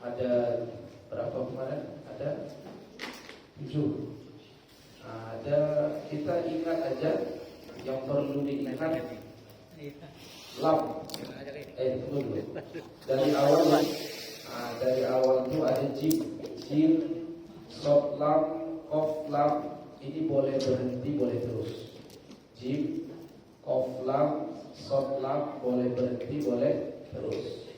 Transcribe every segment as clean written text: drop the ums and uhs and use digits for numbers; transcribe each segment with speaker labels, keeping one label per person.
Speaker 1: Ada berapa kemarin? Ada 7. Ada, kita ingat aja yang perlu diingat. Lam. Dulu. Dari awal itu ada jim, sod lam, kof lam. Ini boleh berhenti, boleh terus. Jim, kof lam, sod lam boleh berhenti, boleh terus.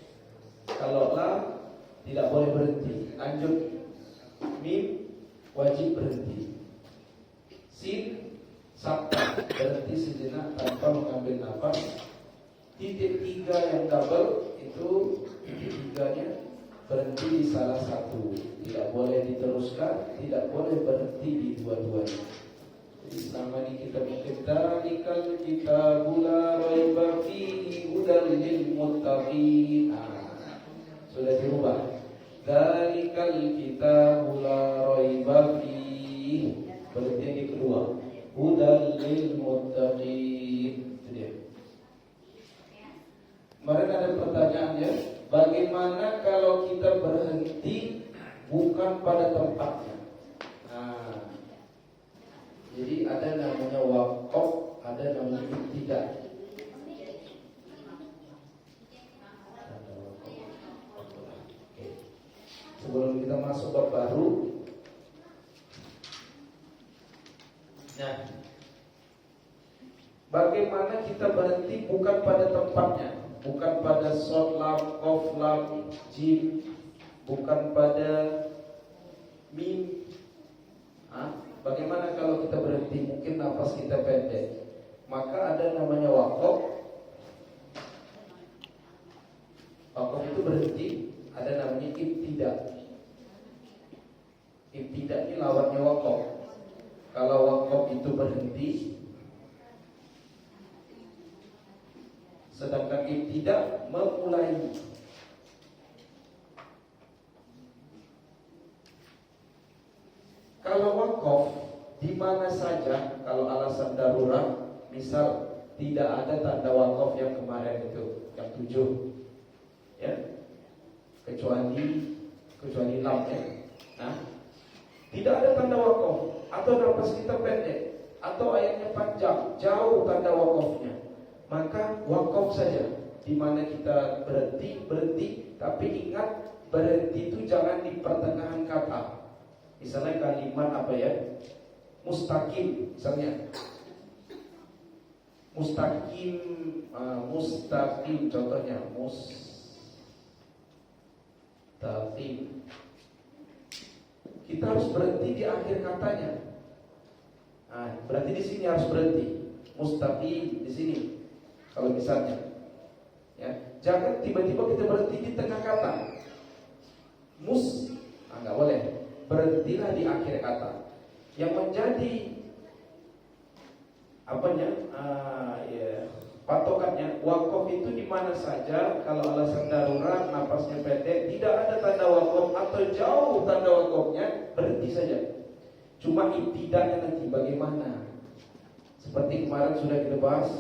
Speaker 1: Kalau lam tidak boleh berhenti. Lanjut. Mim wajib berhenti. Sin sabta berhenti sejenak tanpa mengambil nafas. Titik 3 yang double itu titik 3-nya berhenti di salah satu, tidak boleh diteruskan, tidak boleh berhenti di dua-duanya. Jadi selama ini kita mengkitalikal kita gula raiba fihi hudal lil muttaqin. Sudah dirubah. Dalikal kita gula raiba fihi, berarti yang kedua, hudal lil muttaqin. Itu dia. Kemarin ada pertanyaannya, bagaimana kalau kita berhenti bukan pada tempatnya? Jadi ada namanya waqaf, ada namanya ibtida. Sebelum kita masuk bab baru, bagaimana kita berhenti bukan pada tempatnya? Bukan pada shod lam, kof lam, jim, bukan pada mim. Bagaimana kalau kita berhenti? Mungkin nafas kita pendek. Maka ada namanya waqaf. Waqaf itu berhenti. Ada namanya ibtida. Ibtida ini lawannya waqaf. Kalau waqaf itu berhenti, sedangkan ibtida memulai. Kalau waqaf di mana saja, kalau alasan darurat, misal tidak ada tanda waqaf yang kemarin itu, yang 7, ya, kecuali lam, ya. Tidak ada tanda waqaf, atau nafas kita pendek, atau ayatnya panjang, jauh tanda waqafnya, maka waqaf saja. Di mana kita berhenti, tapi ingat berhenti itu jangan di pertengahan kata. Misalnya kalimat apa ya? Mustaqim, misalnya. Mustaqim contohnya, mustaqim. Kita harus berhenti di akhir katanya. Berarti di sini harus berhenti. Mustaqim di sini. Kalau misalnya, ya, jangan tiba-tiba kita berhenti di tengah kata. Nggak boleh. Berhentilah di akhir kata. Yang menjadi patokannya waqaf itu di mana saja. Kalau alasan darurat, nafasnya pendek, tidak ada tanda waqaf atau jauh tanda waqafnya, berhenti saja. Cuma ibtidanya nanti bagaimana? Seperti kemarin sudah kita bahas,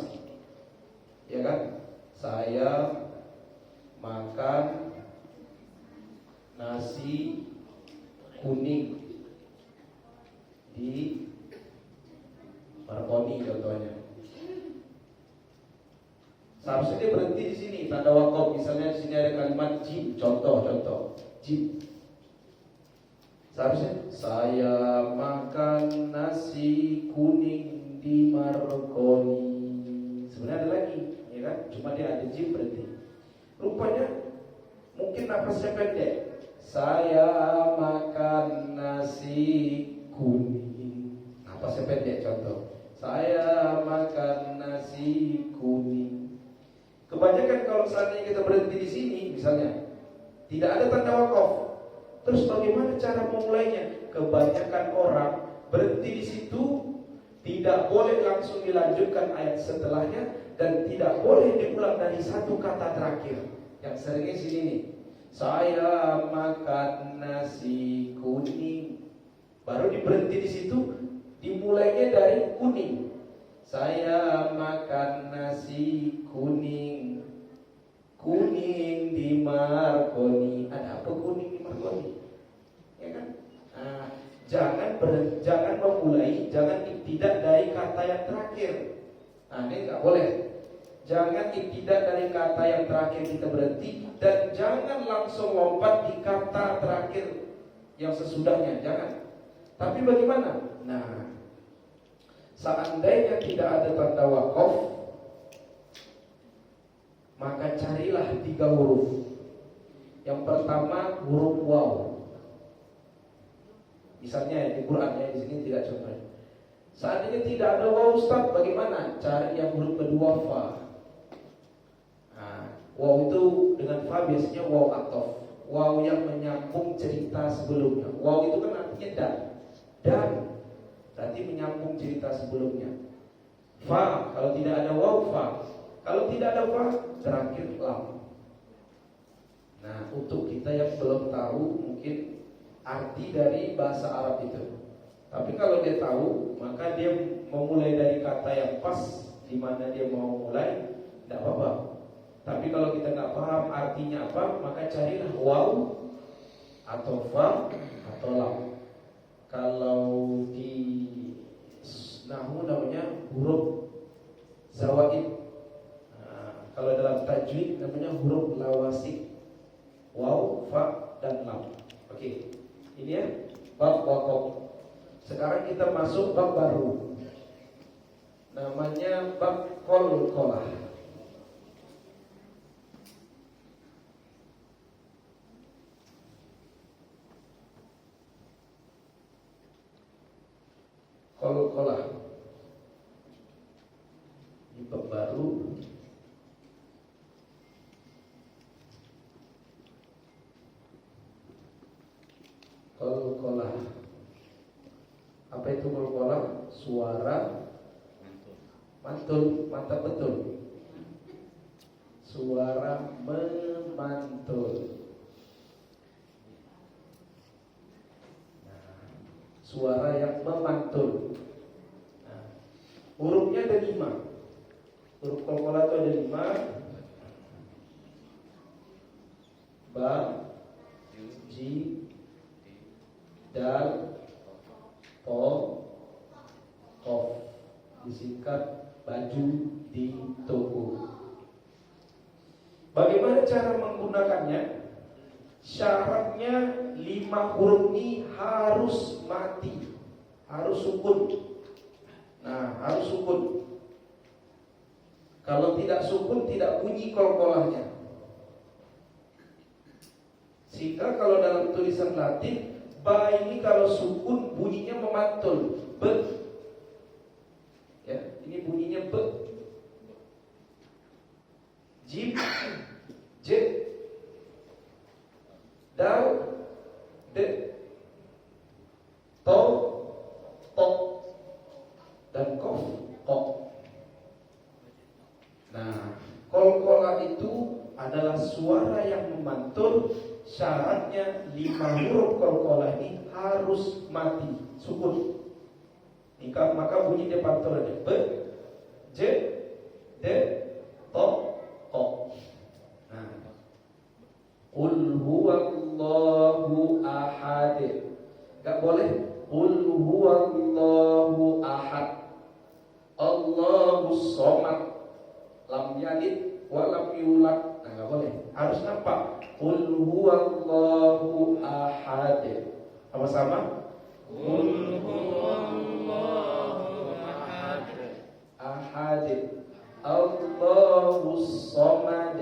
Speaker 1: ya kan? Saya makan nasi kuning di Marconi contohnya. Seharusnya dia berhenti di sini tanda waqaf. Misalnya di sini ada kalimat jim, contoh jim. Seharusnya saya makan nasi kuning di Marconi. Sebenarnya ada lagi, ya kan? Cuma dia ada jim, berhenti. Rupanya mungkin nafasnya pendek. Saya makan nasi kuning. Nafasnya pendek contoh. Saya makan nasi kuning. Kebanyakan kalau seandainya kita berhenti di sini, misalnya tidak ada tanda waqaf, terus bagaimana cara memulainya? Kebanyakan orang berhenti di situ, tidak boleh langsung dilanjutkan ayat setelahnya, dan tidak boleh diulang dari satu kata terakhir. Yang seringnya sini nih, saya makan nasi kuning. Baru diberhenti di situ, dimulainya dari kuning. Saya makan nasi kuning. Kuning di Marconi. Ada apa kuning di jangan memulai, jangan ibtidak dari kata yang terakhir. Nah, ini nggak boleh. Jangan ibtidak dari kata yang terakhir kita berhenti, dan jangan langsung lompat di kata terakhir yang sesudahnya, jangan. Tapi bagaimana? Nah, seandainya tidak ada tanda waqaf, maka carilah 3 huruf. Yang pertama huruf waw. Misalnya di Quran ya, di sini tidak contoh. Seandainya tidak ada waw, Ustaz, bagaimana? Cari yang huruf kedua fa. Nah, waw itu dengan fa biasanya waw ataf. Waw yang menyambung cerita sebelumnya. Waw itu kan artinya dan berarti menyambung cerita sebelumnya. Fa, kalau tidak ada waw, fa. Kalau tidak ada fa, terakhir lam. Nah, untuk kita yang belum tahu mungkin arti dari bahasa Arab itu, tapi kalau dia tahu, maka dia memulai dari kata yang pas di mana dia mau mulai, tidak apa-apa. Tapi kalau kita nggak paham artinya apa, maka carilah waw atau fa atau lam. Kalau di nahwu namanya huruf zawaid. Nah, kalau dalam tajwid namanya huruf lawasik. Waw, fa, dan lam. Oke, ini ya bab waqaf. Sekarang kita masuk bab baru, namanya bab qalqalah. Qalqalah ini bab baru. Qalqalah. Apa itu qalqalah? Suara mantul, mantap betul. Suara memantul. Nah, suara yang memantul. Nah, hurufnya ada 5. Huruf qalqalah itu ada 5. Ba, ji, dal, to, kof. Disingkat baju di toko. Bagaimana cara menggunakannya? Syaratnya 5 huruf ini harus mati, harus sukun. Nah, harus sukun. Kalau tidak sukun, tidak bunyi qalqalahnya. Sehingga kalau dalam tulisan Latin, ba ini kalau sukun bunyinya memantul, be. Ya, ini bunyinya be. Jim, j, dal, de, to, dan kof, kok. Nah, qalqalah itu adalah suara yang memantul. Syaratnya 5 huruf qalqalah ini harus mati, sukun. Maka bunyi dia pantul aja. Be, j, de, to, ko. Nah, qul huwallahu ahad. Gak boleh qul huwallahu ahad. Allahus somad. Lam yalid wa lam yulad. Nah, gak boleh. Harus nampak. Qul huwallahu ahad. Sama-sama. Qul huwallahu ahad. Ahad. Allahus somad.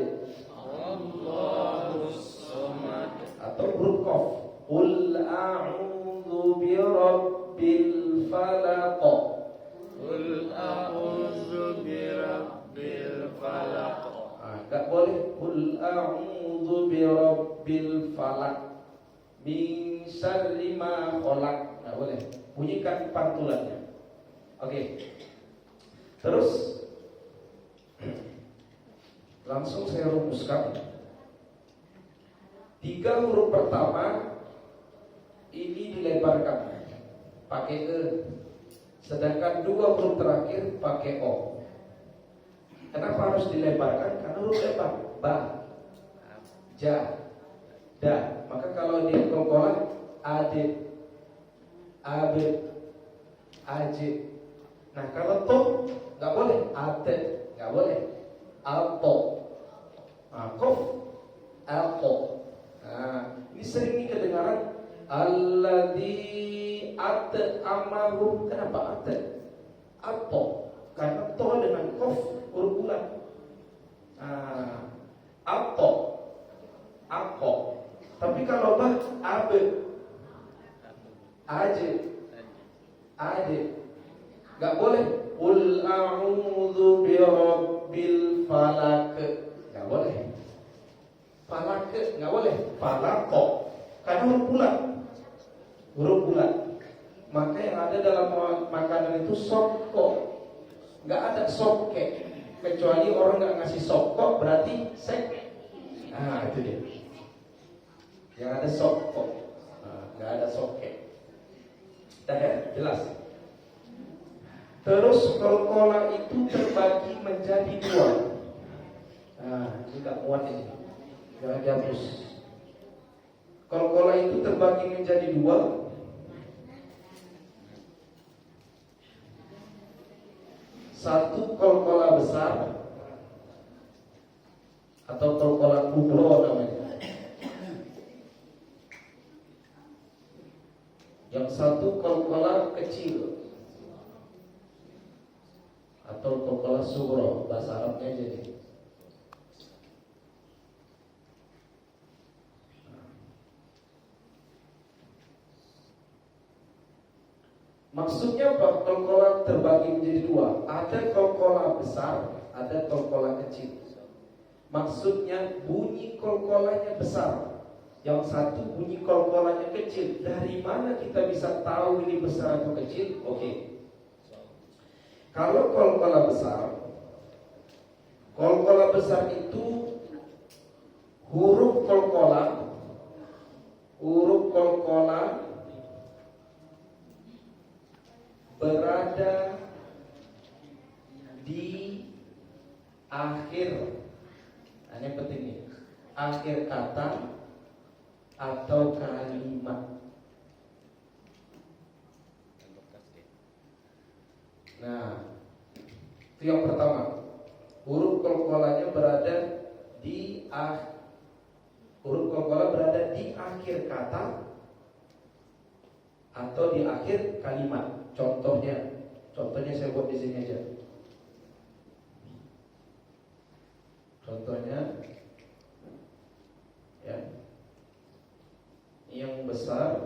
Speaker 1: Allahus somad. Atau huruf qaf. Qul a'udzu birabbil falaq. Qul a'udzu birabbil falaq. Gak boleh qul a'udzu birabbil falaq min syarri ma khalaq. Gak boleh. Bunyikan pantulannya. Oke. Terus langsung saya rumuskan. 3 huruf pertama ini dilebarkan pakai e, sedangkan 2 huruf terakhir pakai o. Kenapa harus dilebarkan? Karena huruf lebar. Ba, ja, da. Maka kalau dia qalqalah adid, abid, ajib. Nah kalau to nggak boleh, ate nggak boleh, alto, kof, alto. Nah ini sering nih kedengaran alladzi at'amahum. Kenapa ate? Alto, karena to dengan kof huruf bulat. Alto, alto. Tapi kalau bah abid, ajib, adib, nggak boleh. Qul a'udzu birabbil falaq, nggak boleh. Falaq nggak boleh. Falaqo, karena huruf bulat, huruf bulat. Maka yang ada dalam makanan itu sokko, nggak ada sokke. Kecuali orang nggak ngasih sokko berarti sek. Itu dia. Yang ada sokko, nggak ada sokke. Dah ya, jelas. Terus kolkola itu terbagi menjadi dua. Ini tak muat ini. Jangan dihapus. Kolkola itu terbagi menjadi dua. Satu kolkola besar atau kolkola kubro namanya. Yang satu kolkola kecil atau kolkola sugro, bahasa Arabnya jadi. Maksudnya apa? Kolkola terbagi menjadi dua. Ada kolkola besar, ada kolkola kecil. Maksudnya bunyi kolkolanya besar, yang satu bunyi kolkolanya kecil. Dari mana kita bisa tahu ini besar atau kecil? Oke. Kalau kolkola besar itu huruf kolkola berada di akhir. Ini penting nih. Akhir kata atau kalimat. Nah, itu yang pertama. Huruf kolkolanya berada di akhir kata atau di akhir kalimat. Contohnya saya buat di sini aja. Contohnya, ya, yang besar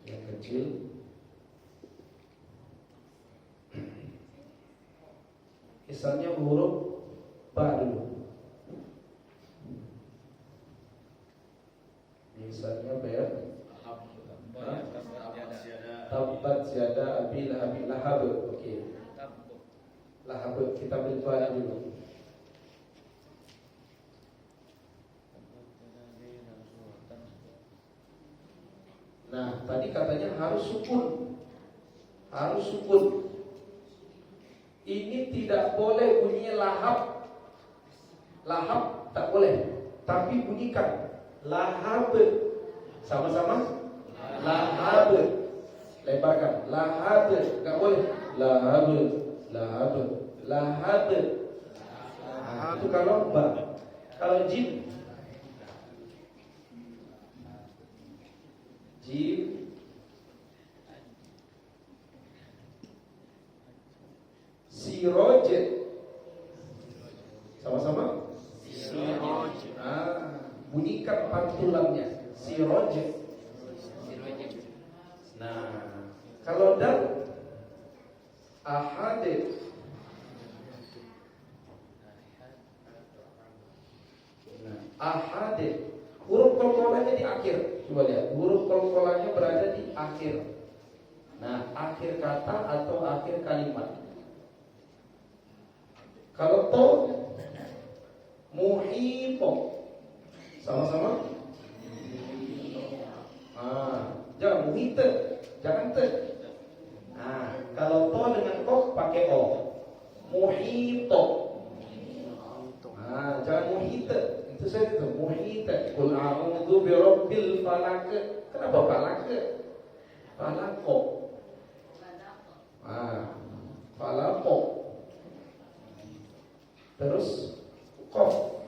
Speaker 1: yang kecil, misalnya huruf ba dulu. Misalnya bayar tabat yada abi lahab. Oke. Lahab kita beri dulu. Nah, tadi katanya harus sukun. Ini tidak boleh bunyinya lahab. Lahab tak boleh. Tapi bunyikan lahab. Sama-sama. Lahab. Lebarkan. Lahab. Tak boleh. Lahab. Itu kalau ba. Kalau jim. Siroj. Sama-sama. Siroj. Bunyikan pantulannya. Siroj. Nah, kalau dal ahad. Nah, ahad. Huruf kolkolanya di akhir. Coba lihat, huruf kolkolanya berada di akhir. Nah, akhir kata atau akhir kalimat. Kalau to, muhito. Sama-sama. Jangan muhito, jangan te. Kalau to dengan ko pakai o. Muhito. Jangan muhita. Itu saya itu muhita. Qul a'udzu birabbil falaq. Kenapa falaq? Falaq. Falaq. Terus qaf.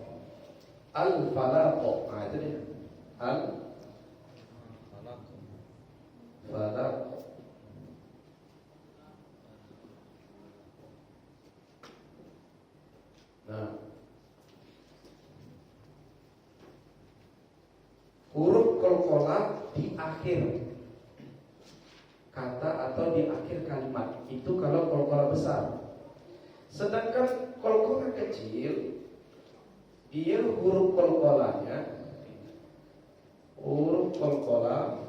Speaker 1: Al-falaq. Itu dia. Al-falaq. Huruf qalqalah di akhir kata atau di akhir kalimat itu kalau qalqalah besar. Sedangkan qalqalah kecil, dia huruf qalqalahnya huruf qalqalah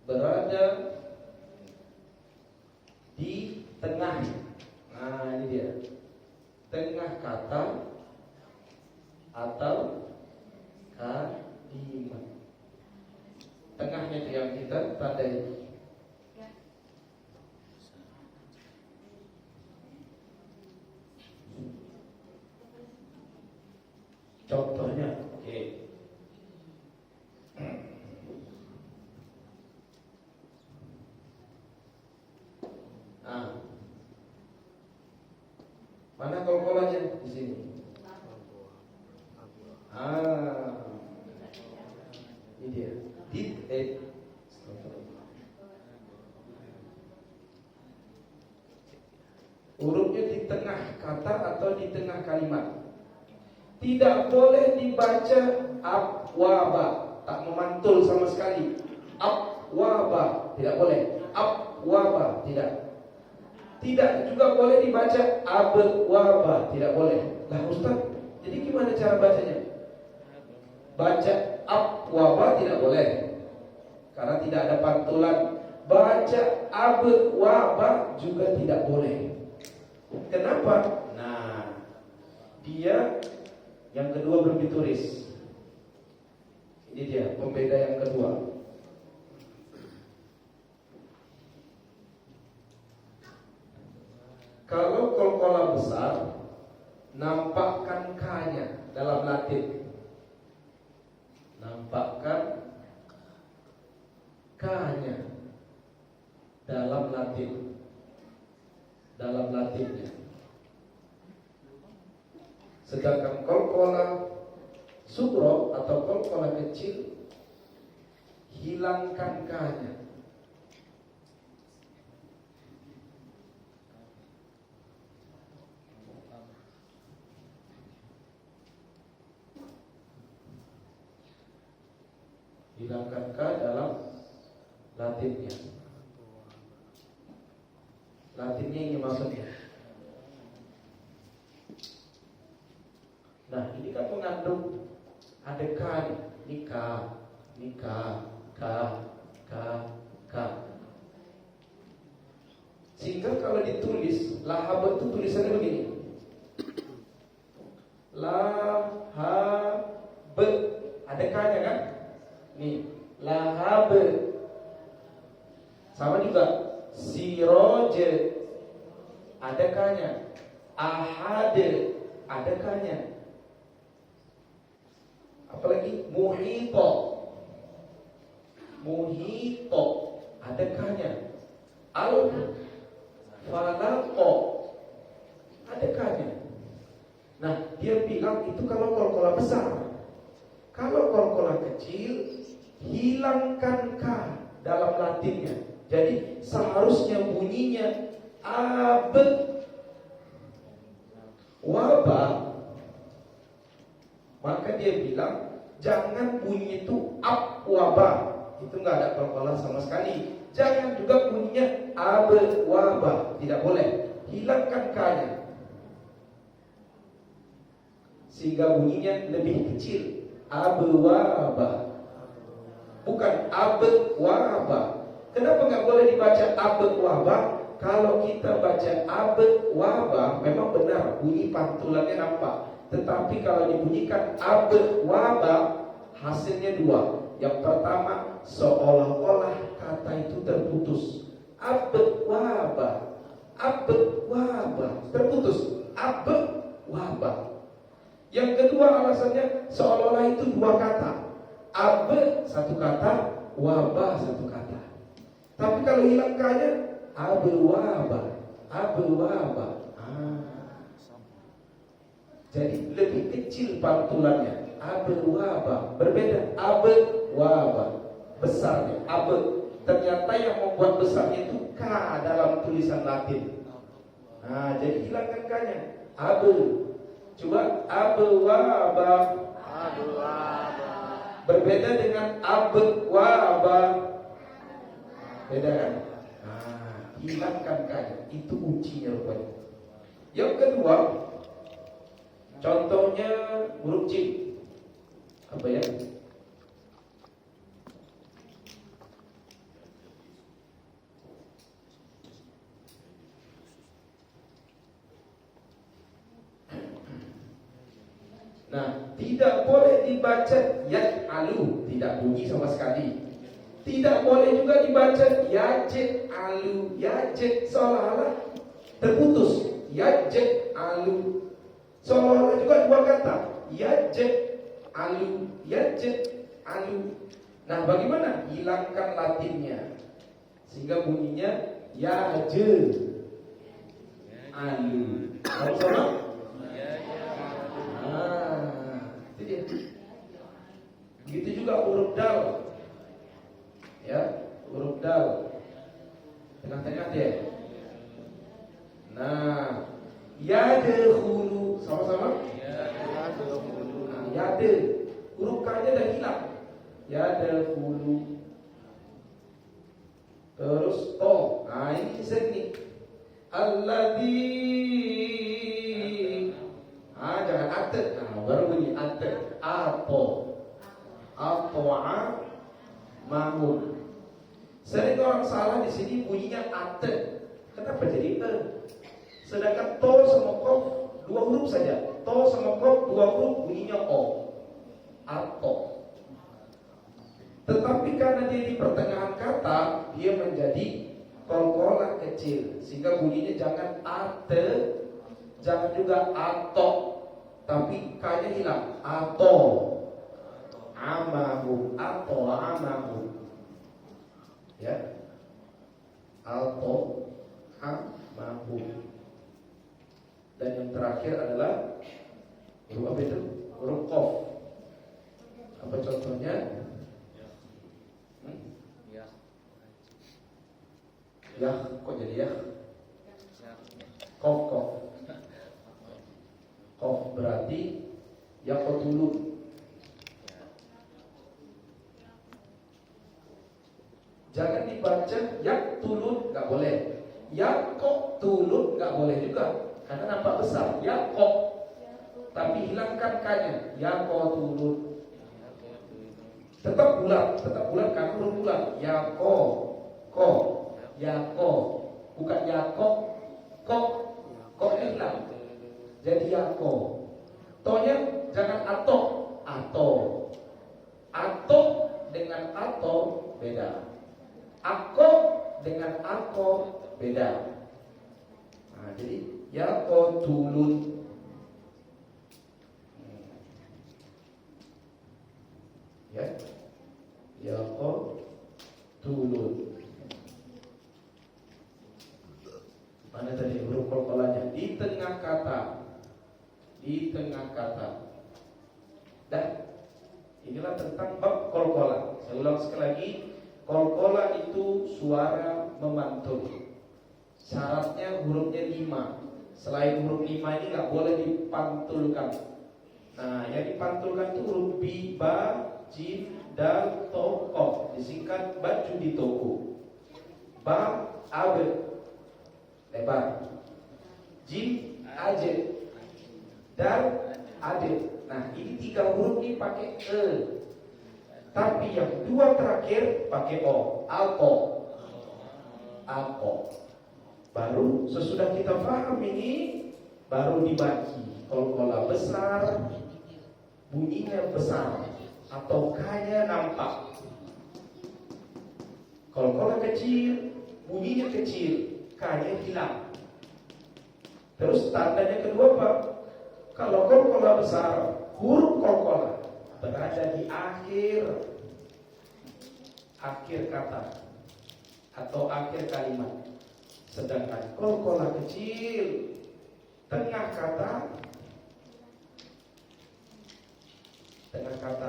Speaker 1: berada di tengah. Ini dia. Tengah kata atau kalimat. Tengahnya itu yang kita tandai. Contohnya, oke. Mana qalqalahnya di sini? Ini dia. Hurufnya di tengah kata atau di tengah kalimat. Tidak boleh dibaca abwaba, tak memantul sama sekali. Abwaba tidak boleh. Abwaba tidak. Tidak juga boleh dibaca abwaba, tidak boleh. Lah Ustaz, jadi gimana cara bacanya? Baca abwaba tidak boleh karena tidak ada pantulan. Baca abwaba juga tidak boleh. Kenapa? Nah, dia yang kedua belum ditulis. Ini dia pembeda yang kedua. Kalau qalqalah besar, nampakkan K-nya dalam Latin. Nampakkan K-nya dalam Latin. Dalam Latinnya. Sedangkan qalqalah sugro atau qalqalah kecil, hilangkan K-nya. Hilangkan K dalam Latinnya. Latinnya ini maksudnya. Nah, ini kan mengandung ada K nih. Ini K, ini K, K. Sehingga kalau ditulis lahab itu tulisannya begini. Lahab, ada K-nya kan? Nih, lahab. Sama juga siroj, ada K-nya. Ahad, ada K-nya. Apalagi muhito, ada K-nya. Al-falaqo, ada K-nya. Nah, dia bilang itu kalau qalqalah besar. Kalau qalqalah kecil, hilangkan K dalam Latinnya. Jadi seharusnya bunyinya ab waba. Maka dia bilang jangan bunyi itu ab waba. Itu nggak ada qalqalah sama sekali. Jangan juga bunyinya ab waba, tidak boleh. Hilangkan K-nya sehingga bunyinya lebih kecil. Abwaba, bukan abwaba. Kenapa nggak boleh dibaca abwaba? Kalau kita baca abwaba, memang benar bunyi pantulannya nampak. Tetapi kalau dibunyikan abwaba, hasilnya dua. Yang pertama, seolah-olah kata itu terputus. Abwaba, abwaba, terputus. Abwaba. Yang kedua alasannya, seolah-olah itu dua kata. Ab satu kata, wabah satu kata. Tapi kalau hilang kanya, abwaba, abwaba. Jadi lebih kecil pantulannya. Abwaba, berbeda. Abwaba, besarnya. Ternyata yang membuat besarnya itu K dalam tulisan Latin. Nah, jadi hilangkan kanya. Coba abwaba. Berbeda dengan abwaba. Beda kan? Nah, hilangkan kanya. Itu ujinya rupanya. Yang kedua, contohnya huruf jim. Apa ya? Nah, tidak boleh dibaca yaj'alu, tidak bunyi sama sekali. Tidak boleh juga dibaca yaj'alu, yaj' seolah-olah terputus. Yaj'alu, seolah-olah juga dua kata. Yaj'alu, yaj'alu. Nah, bagaimana? Hilangkan Latinnya sehingga bunyinya yaj'alu. Sama-sama. Begitu juga huruf dal. Ya, huruf dal. Tengah-tengah dia. Nah, yadkhulu, sama-sama. Nah, yade. Huruf K-nya dah hilang. Yadkhulu. Terus to. Nah, ini teknik. Alladzi. Jangan atet. Nah, baru bunyi atet. Ato'a mahum. Sering orang salah di sini bunyinya atet. Kenapa jadi e? Sedangkan to sama kof dua huruf saja. To sama kof dua huruf bunyinya o. Ato. Tetapi karena dia di pertengahan kata, dia menjadi kolkolah kecil, sehingga bunyinya jangan ate, jangan juga ato, tapi k-nya hilang. Ato. Amahu, atau amahu, ya, atau amahu. Dan yang terakhir adalah huruf apa itu? Huruf qaf. Apa contohnya? Ya, kok jadi ya? Qaf. Qaf berarti yaqtulun. Jangan dibaca yaktulun, nggak boleh. Yaktulun nggak boleh juga, karena nampak besar. Yakok, tapi hilangkan kanya. Yakotulun. Tetap bulat karena huruf bulat. Yako, yako, bukan yakok, kok hilang. Jadi yako. Tonya jangan atok, atok dengan atok beda. Ako dengan ako beda. Nah, jadi yaqtulun. Ya. Yaqtulun. Mana tadi huruf qalqalanya? Di tengah kata. Dan inilah tentang bab qalqalah. Saya ulang sekali lagi. Qalqalah itu suara memantul. Syaratnya hurufnya 5. Selain huruf 5 ini nggak boleh dipantulkan. Nah, yang dipantulkan itu huruf bi, ba, jim, dal, to, qaf. Disingkat baju di toko. Ba, abe, lebar. Jim, aje. Dal, ade. Nah, ini 3 huruf ini pakai e. Tapi yang 2 terakhir pakai o. Alko. Baru sesudah kita paham ini, baru dibagi. Qalqalah besar, bunyinya besar. atau K-nya nampak. Kol-kola kecil, bunyinya kecil, K-nya hilang. Terus tandanya kedua apa? Kalau kol-kola besar, huruf kol-kola berada di akhir kata atau akhir kalimat. Sedangkan kol-kola kecil, tengah kata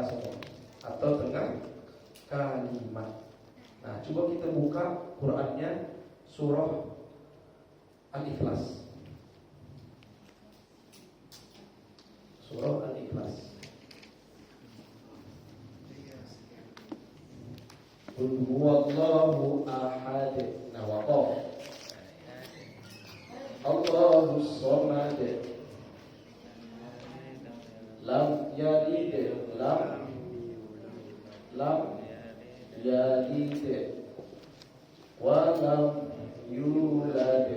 Speaker 1: semua atau tengah kalimat. Nah, coba kita buka Qur'annya surah Al-Ikhlas. Surah Al-Ikhlas. Qul huwallahu ahad. Nah, waqaf. Allahus samad. Lam yalid, lam yalid, wa lam yulad,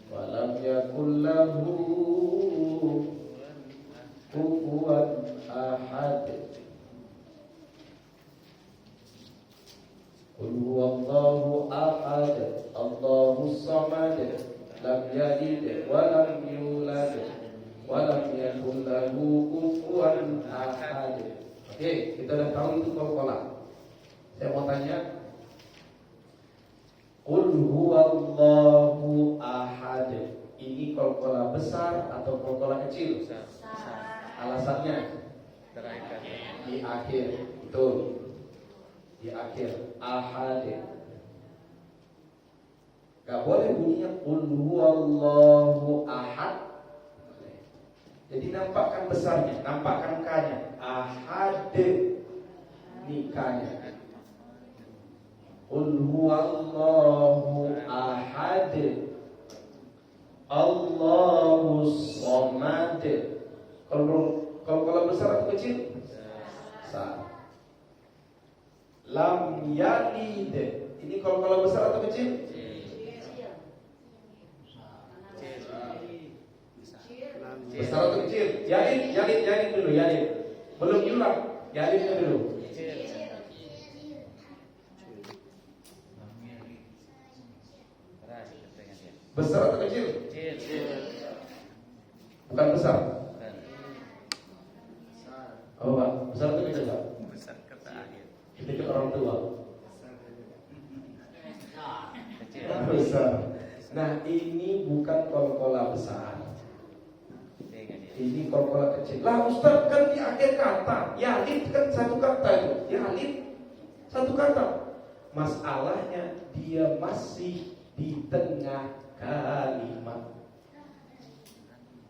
Speaker 1: wa lam yakul lahu kufuwan ahad. Qul huwallahu ahad, Allahus samad, lam yalid wa lam yulad, walam yakul lahu kufuwan ahad. Oke, kita udah tahu itu kol-kola. Saya mau tanya, Qul huwallahu ahad. Ini kol-kola besar atau kol-kola kecil? Besar. Alasannya? Di akhir. Betul. Di akhir. Ahad. Gak boleh bunyinya Qul huwallahu ahad. Jadi nampakkan besarnya, nampakkan K-nya. Ahad. Ini K-nya. Qul huwallahu ahad, Allahus samad. Kalau besar atau kecil? Besar. Lam yalid. Ini kalau besar atau kecil? Besar atau kecil? Yalid dulu, yalid. Belum yulad, yalid dulu. Besar atau kecil? Bukan besar. Apa Pak? Besar atau kecil Pak?
Speaker 2: Besar kata akhir.
Speaker 1: Kita ke orang tua. Besar. Nah, ini bukan kol-kola besar. Ini kol-kola kecil. Lah Ustaz, kan di akhir kata. Yalid kan satu kata itu. Yalid satu kata. Masalahnya dia masih di tengah kalimat.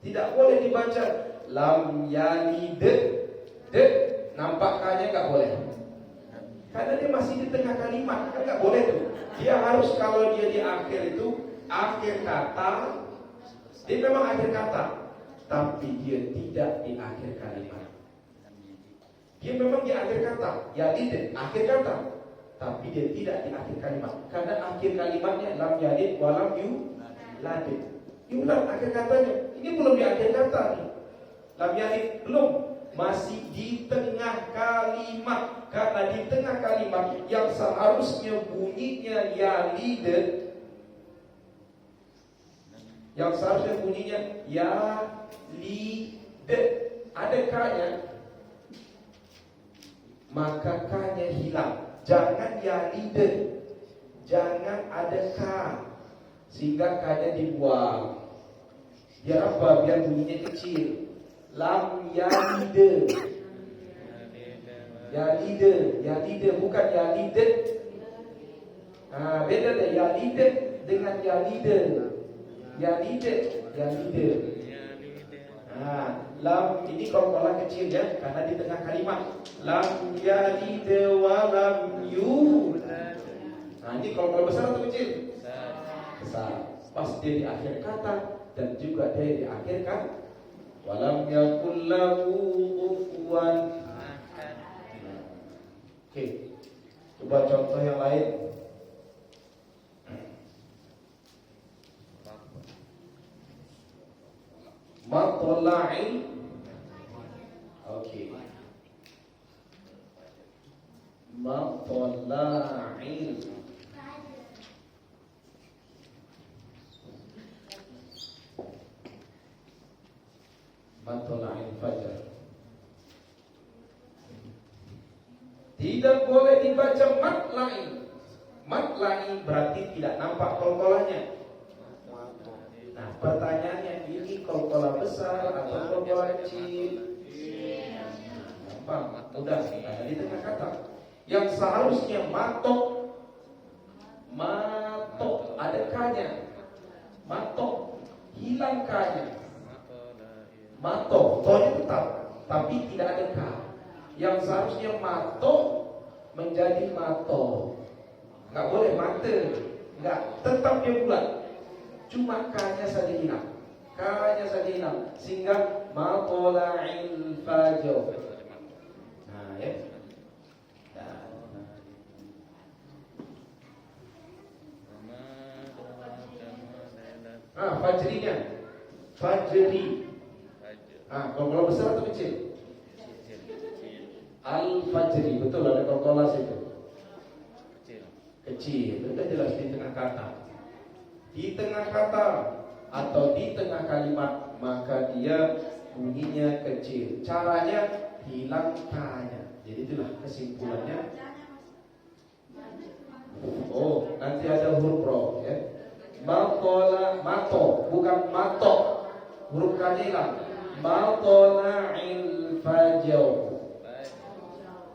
Speaker 1: Tidak boleh dibaca lam yalid. Nampakkannya nggak boleh. Karena dia masih di tengah kalimat, kan nggak boleh tuh. Dia harus, kalau dia di akhir itu akhir kata. Dia memang akhir kata, tapi dia tidak di akhir kalimat. Dia memang di akhir kata, yalid akhir kata, tapi dia tidak di akhir kalimat. Karena akhir kalimatnya lam yalid wa lam yulad. Yulad akhir katanya. Ini belum di akhir kata nih. Lam yalid belum, masih di tengah kalimat. Karena di tengah kalimat yang seharusnya bunyinya yalid, yang seharusnya bunyinya yalid, ada K-nya, maka K-nya hilang. Jangan yalid, jangan ada K, sehingga K-nya dibuang. Biar apa? Biar bunyinya kecil. Lam yalid, yalid bukan yalid. Nah, beda deh yalid dengan yalid. Yalid. Nah, lam ini kol-kola kecil ya, karena di tengah kalimat. Lam yalid wa lam yulad. Nah, ini kol-kola besar atau kecil? Besar. Pas dia di akhir kata dan juga dia di akhir kata. Walam yakul lahu kufuwan. Oke. Coba contoh yang lain. Matla'i. Oke. Matla'il. Matla'il fajar. Tidak boleh dibaca matla'i. Matla'i berarti tidak nampak kolkolanya. Nah, pertanyaannya, ini kolkola besar atau kolkola kecil? Gampang, mudah. Ada di tengah kata. Yang seharusnya matok, matok ada kanya, matok hilang kanya, matok tonya tetap, tapi tidak ada ka. Yang seharusnya matok menjadi mato. Nggak boleh mata, nggak, tetap dia bulat. Cuma kanya saja hilang, kanya saja hilang, sehingga matola'il fajr. Nah ya. Fajrinya, fajri. Kalau besar atau kecil? Al-Fajri, betul, ada kolkola situ. Kecil, sudah jelas di tengah kata. Di tengah kata atau di tengah kalimat, maka dia bunyinya kecil. Caranya hilang kanya. Jadi itulah kesimpulannya. Oh, nanti ada huruf ro ya. Matola, mato, bukan mato. Huruf kanya hilang. Matola'il fajr.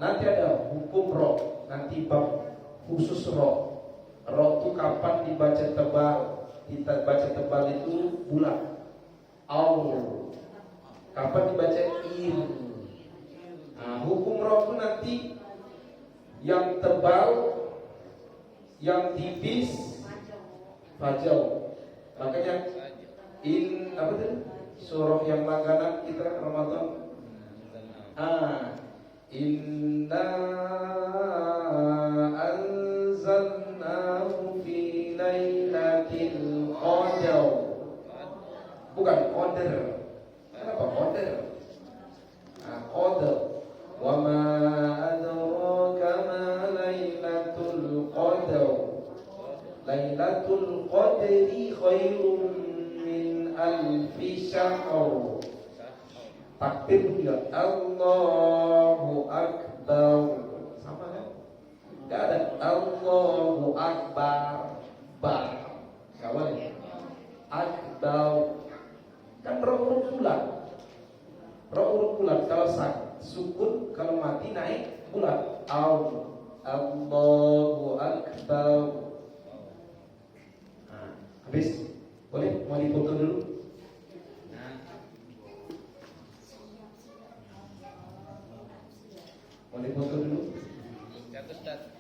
Speaker 1: Nanti ada hukum ro, nanti bab khusus ro. Ro itu kapan dibaca tebal? Dibaca tebal itu bulat. Au. Kapan dibaca il? Nah, hukum ro itu nanti yang tebal, yang tipis, fajau. Makanya apa tadi? Surah yang langganan kita Ramadan. Inna anzalnahu fi lailatul qadar. Bukan qadar. Kenapa qadar? Qadar. Wa ma adraka ma lailatul qadar. Lailatul qadri khairum min alfi syahr. Takbir juga Allahu Akbar. Sama kan? Gak ada Allahu Akbar. Bar. Gak boleh. Akbar. Kan roh huruf bulat. Roh huruf bulat. Kalau sukun, kalau mati naik bulat. Allahu Akbar. Habis? Boleh? Mau dipoto dulu? Mau dipoto dulu?
Speaker 2: Kata Ustaz,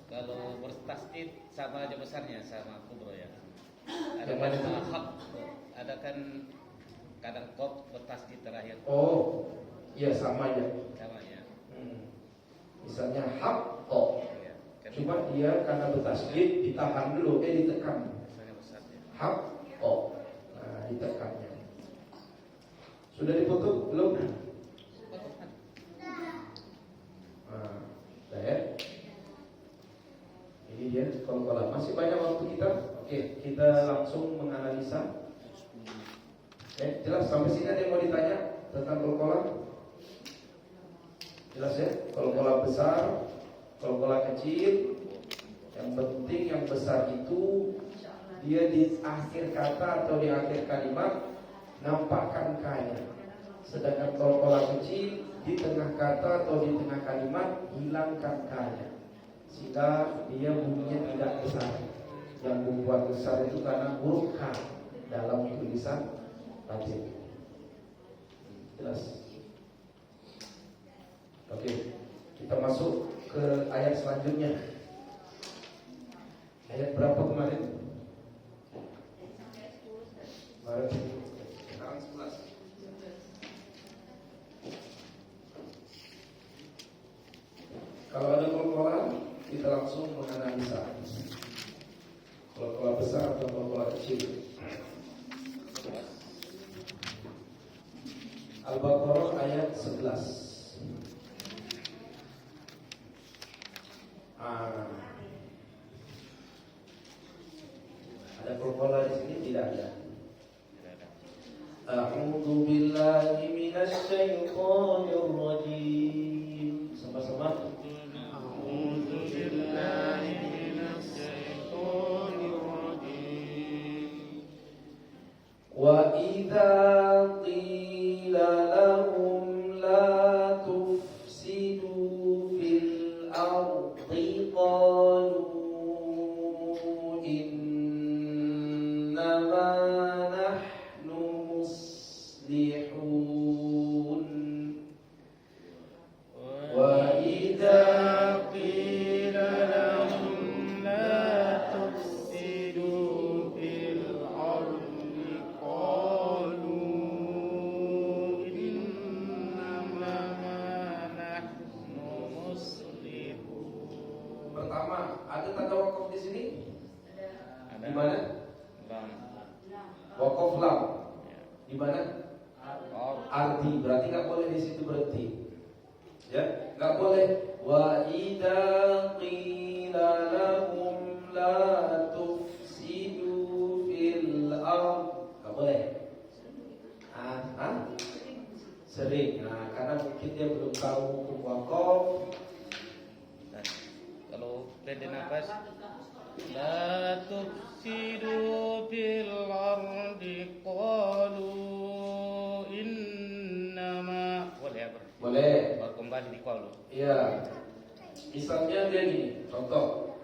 Speaker 2: kalau bertasdid sama aja besarnya sama kubro ya. Ada kan hak, ada kan kadang kop bertasdid terakhir.
Speaker 1: Oh, iya sama ya.
Speaker 2: Sama ya.
Speaker 1: Misalnya hak kok.
Speaker 2: Ya, kan
Speaker 1: Cuma dia karena bertasdid ditahan dulu, ditekan.
Speaker 2: besarnya besar ya.
Speaker 1: Hak kok. Nah, ditekannya. Sudah dipoto belum? Ya. Ini dia kolkola. Masih banyak waktu kita. Oke, kita langsung menganalisa. Jelas sampai sini ada yang mau ditanya tentang kolkola? Jelas ya? Kolkola besar, kolkola kecil. Yang penting yang besar itu dia di akhir kata atau di akhir kalimat nampakkan kanya. Sedangkan kolkola kecil di tengah kata atau di tengah kalimat hilangkan kanya, sehingga dia bunyinya tidak besar. Yang membuat besar itu karena huruf K dalam tulisan Latin. Jelas? Oke, kita masuk ke ayat selanjutnya. Ayat berapa kemarin? Sekarang 11. Kalau ada kolkola, kita langsung menganalisa kolkola besar atau kolkola kecil. Al-Baqarah ayat 11. Kokola di sini tidak ada.
Speaker 2: Tidak ada.
Speaker 1: A'udzu billahi minasy syaithanir rajim. Sama-sama.
Speaker 3: A'udzu billahi minasy syaithanir rajim.
Speaker 1: Wa idza qila lahum la tufsidu fil ardi qalu innama nahnu muslihun. Wa idza
Speaker 3: qila lahum la tufsidu fil ardi qalu innama nahnu muslihun.
Speaker 1: Pertama, ada tanda wakaf di sini?
Speaker 2: Ada.
Speaker 1: Di mana?
Speaker 2: Lam.
Speaker 1: Wakaf lam.
Speaker 2: Ya.
Speaker 1: Di mana?
Speaker 2: Oh.
Speaker 1: Arti, berarti nggak boleh di situ berhenti. Ya, nggak boleh. Wa idza qila lahum la tufsidu fil ard, nggak boleh. Sering. Nah, karena mungkin dia belum tahu hukum wakaf.
Speaker 2: Dan kalau pendek nafas, la tufsidu fil ardi qalu innama, boleh ya, Bro?
Speaker 1: Boleh.
Speaker 2: Baru kembali di qalu.
Speaker 1: Iya. Misalnya dia gini, contoh.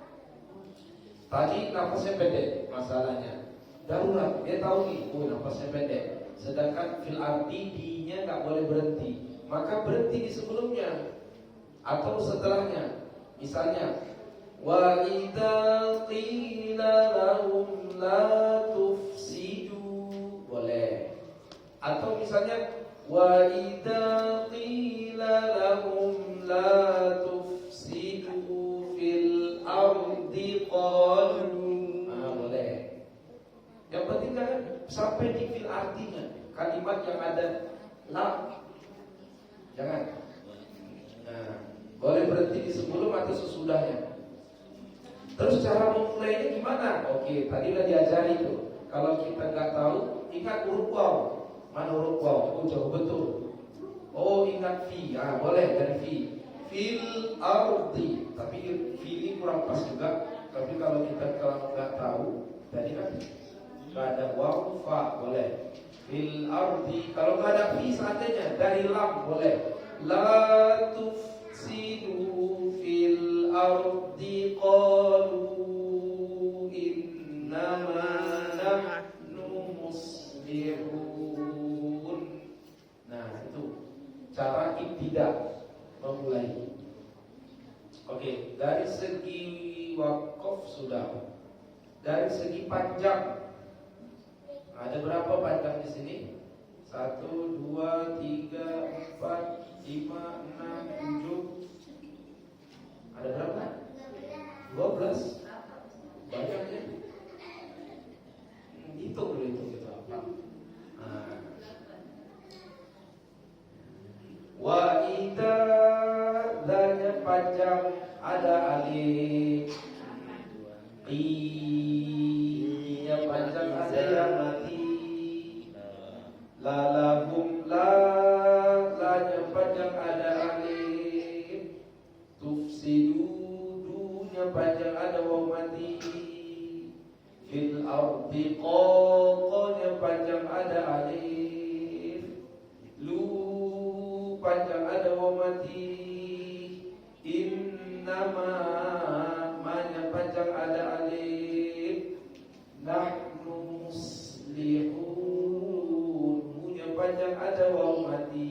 Speaker 1: Tadi nafasnya pendek, masalahnya darurat, dia tahu nih, oh nafasnya pendek. Sedangkan fil arti di-nya nggak boleh berhenti, maka berhenti di sebelumnya atau setelahnya. Misalnya, wa idza qila lahum la tufsidu, boleh. Atau misalnya, wa idza qila lahum la tufsidu fil ardi qalu, boleh. Yang penting kan sampai di fil artinya, kalimat yang ada la, jangan. Nah, boleh berhenti di sebelum atau sesudahnya. Terus cara memulainya gimana? Oke, tadi udah diajari tuh. Kalau kita nggak tahu, ingat huruf waw. Mana huruf waw? Oh, jauh betul. Oh, ingat fi. Boleh dari fi. Fil ardi. Tapi fi ini kurang pas juga. Tapi kalau kita nggak tahu, tadi kan nggak ada waw, fa, boleh. Fil ardi. Kalau nggak ada fi seandainya dari lam, boleh. La tufsidu fil ardi qalu innama nahnu muslihun. Nah, itu cara ibtidah, memulai. Oke, dari segi wakaf sudah. Dari segi panjang, ada berapa panjang di sini? 1, 2, 3, 4, 5, 6, 7. Ada berapa? 12. Banyaknya. Hitung dulu itu kita. Wa idza, danya panjang, ada alif. I-nya panjang, ada yang mati. La lahum, la-nya panjang, ada alif. Tufsidu, du-nya panjang, ada waw mati. Fil ardi, qa-nya panjang, ada alif. Lu panjang, ada waw mati. Innama, ma-nya panjang, ada alif. Nahnu muslihun, mu-nya panjang, ada waw mati.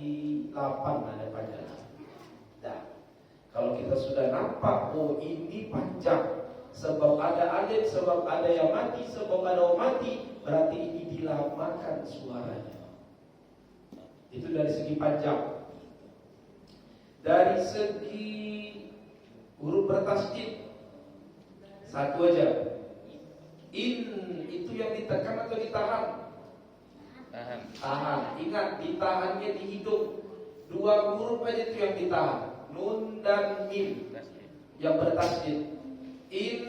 Speaker 1: 8 ada panjang. Dah. Kalau kita sudah nampak, oh ini panjang, sebab ada alif, sebab ada yang mati, sebab ada waw mati, berarti ini dilamakan suaranya. Itu dari segi panjang. Dari segi huruf bertasydid, satu aja. In itu yang ditekan atau ditahan?
Speaker 2: Tahan.
Speaker 1: Tahan. Ingat, ditahannya dihitung. 2 huruf aja itu yang ditahan. Nun dan mim yang bertasydid. In.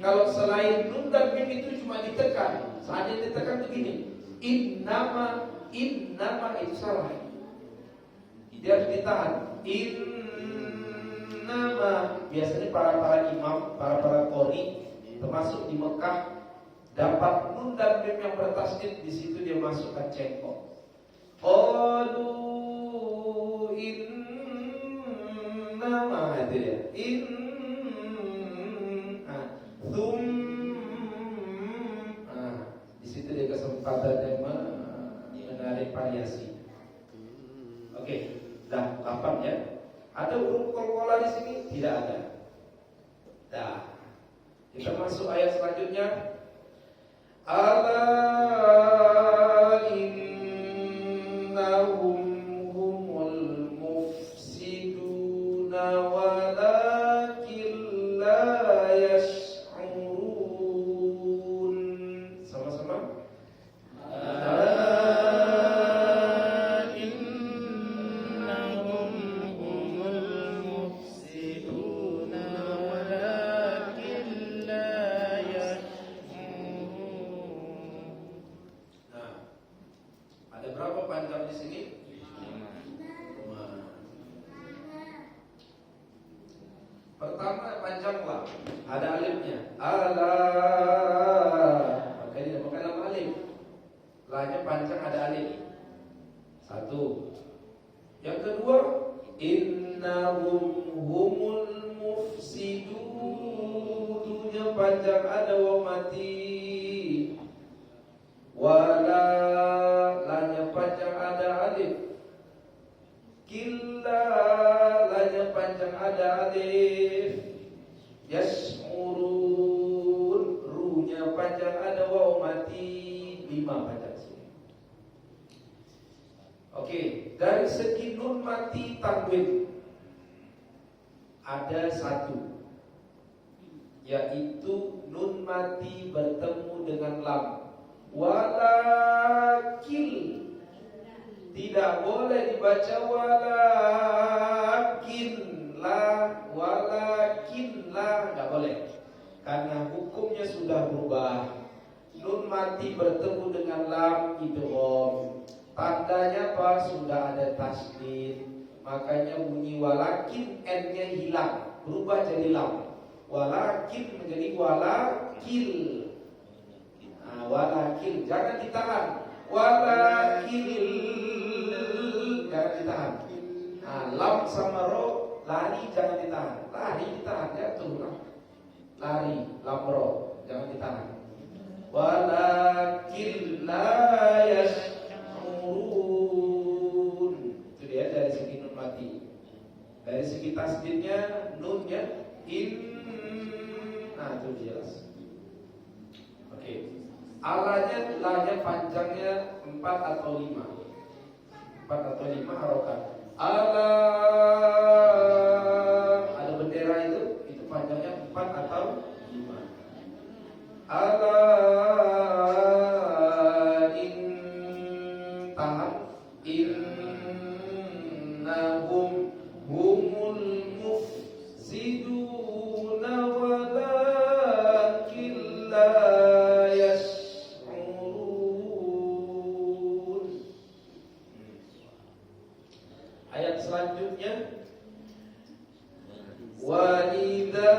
Speaker 1: kalau selain nun dan mim itu cuma ditekan. Saat yang ditekan itu gini. Innama itu salah. Dia harus ditahan. Innama biasanya para imam, para qori termasuk di Mekah dapat nun dan mim yang bertasdid, di situ dia masukkan cengkok. Qalu innama itu ya. Di situ dia kesempatan yang menarik variasi. Oke, dah 8 ya. Ada huruf qalqalah di sini? Tidak ada. Dah. Kita masuk ayat selanjutnya. Ala innahum humul mufsiduna walakin la yash'urun. Sama-sama.
Speaker 3: innahum humul mufsiduna walakin la yash'urun.
Speaker 1: Nah, ada berapa panjang di sini? 5. Pertama panjang lam, ada alifnya. Ala, makanya bukan lam alif. Lanya panjang ada alif. 1. Yang kedua, innahum humul mufsidun. Dunya panjang ada waw mati. Wala, lanya panjang ada alif. Killa, lanya panjang ada alif. Yash'urun, runya panjang ada waw mati. 5 panjang sini. Oke, dari segi nun mati tanwin ada 1, yaitu nun mati bertemu dengan lam. Walakil, tidak boleh dibaca walakin la, nggak boleh, karena hukumnya sudah berubah. Nun mati bertemu dengan lam idgham, tandanya apa? Sudah ada tasdid, makanya bunyi walakin, n-nya hilang, berubah jadi lam. Walakin menjadi walakil. Walakil, jangan ditahan. Walakil, jangan ditahan. Lam sama ro, lari jangan ditahan. Lari ditahan, ya turun. Lari, lam ro, jangan ditahan. Walakil la yash'urun. Itu dia dari segi nun mati. Dari segi tasdidnya, nunnya nah itu jelas. Oke. Alanya, lanya panjangnya 4 atau 5. 4 atau 5 harokat. Ala, ada bendera itu panjangnya 4 atau 5. Ala tahan. Innahum humul mufsiduna walakin la yash'urun. Ayat selanjutnya, wa idza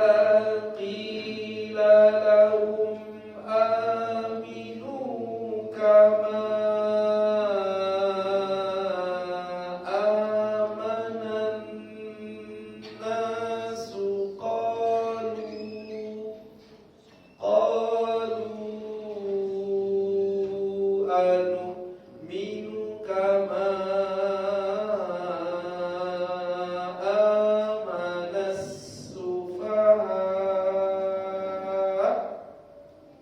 Speaker 1: qila lahum aminu kama amanan nasu qalu anu'minu kama amanas sufaha.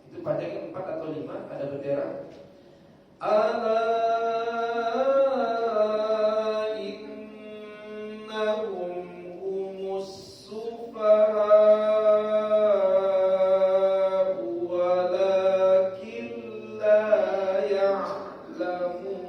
Speaker 1: Itu panjangnya 4 atau 5, ada bendera. Ala innahum humus sufaha walakin la ya'lamun.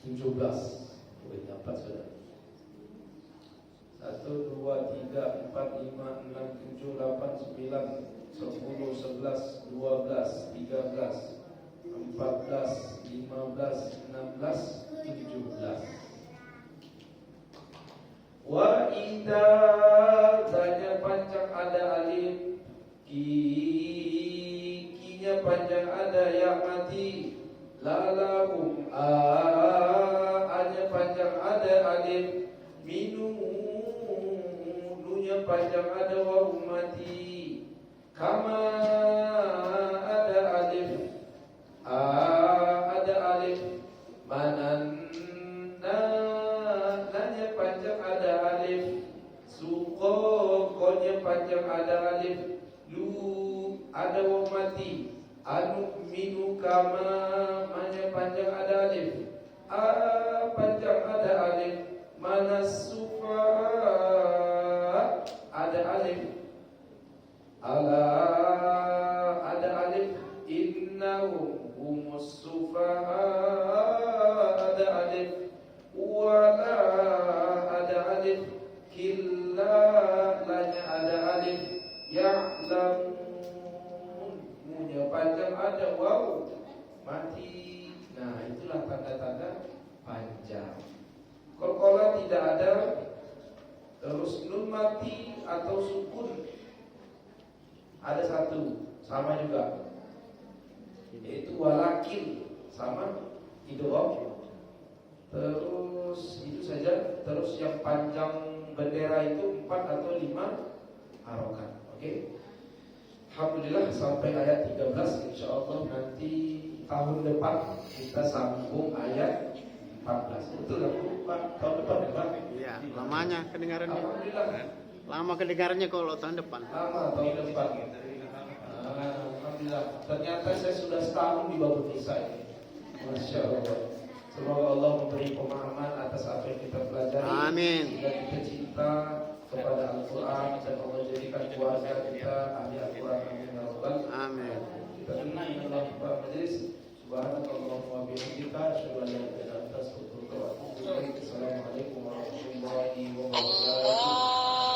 Speaker 1: 17. Boleh dapat sudah. 1, 2, 3, 4, 5, 6, 7, 8, 9, 10, 11, 12, 13, 14, 15, 16, 17. Wa idza tanya panjang ada alif, kinya panjang ada yang mati, lalahum anya panjang ada alif, minunya panjang ada wa ummati, kama ada alif, ada alif, nanya panjang ada alif, konya panjang ada alif, lu ada wa mati, anu minu kama manya panjang ada alif, panjang ada alif, mana sufa ada alif, ala ada alif, innahum humus sufaha ada alif, wala ada alif, killa lanya ada alif, ya'lamun munya panjang ada waw mati. Nah itulah tanda-tanda panjang. Qalqalah tidak ada, terus nun mati atau sukun ada satu, sama juga, yaitu walakin, sama idgham. Terus itu saja. Terus yang panjang bendera itu 4 atau 5 harokat. Oke. Alhamdulillah sampai ayat 13. Insyaallah nanti tahun depan kita sambung ayat 14. Betul kan Pak? Tahun depan ya Pak?
Speaker 4: Iya, lamanya kedengarannya.
Speaker 1: Alhamdulillah.
Speaker 4: Lama kedengarannya kalau tahun depan.
Speaker 1: Lama tahun depan. Alhamdulillah. Ternyata saya sudah setahun di Babul Nisa ini. Masya Allah. Semoga Allah memberi pemahaman atas apa yang kita pelajari.
Speaker 4: Amin.
Speaker 1: Dan kita cinta kepada Al-Quran dan Allah jadikan keluarga kita ahli Al-Quran.
Speaker 4: Amin.
Speaker 1: Kita dengar Allah majelis. Subhanakallahumma wa bihamdika asyhadu an la ilaha illa anta astaghfiruka wa atubu ilaik. Assalamualaikum warahmatullahi wabarakatuh.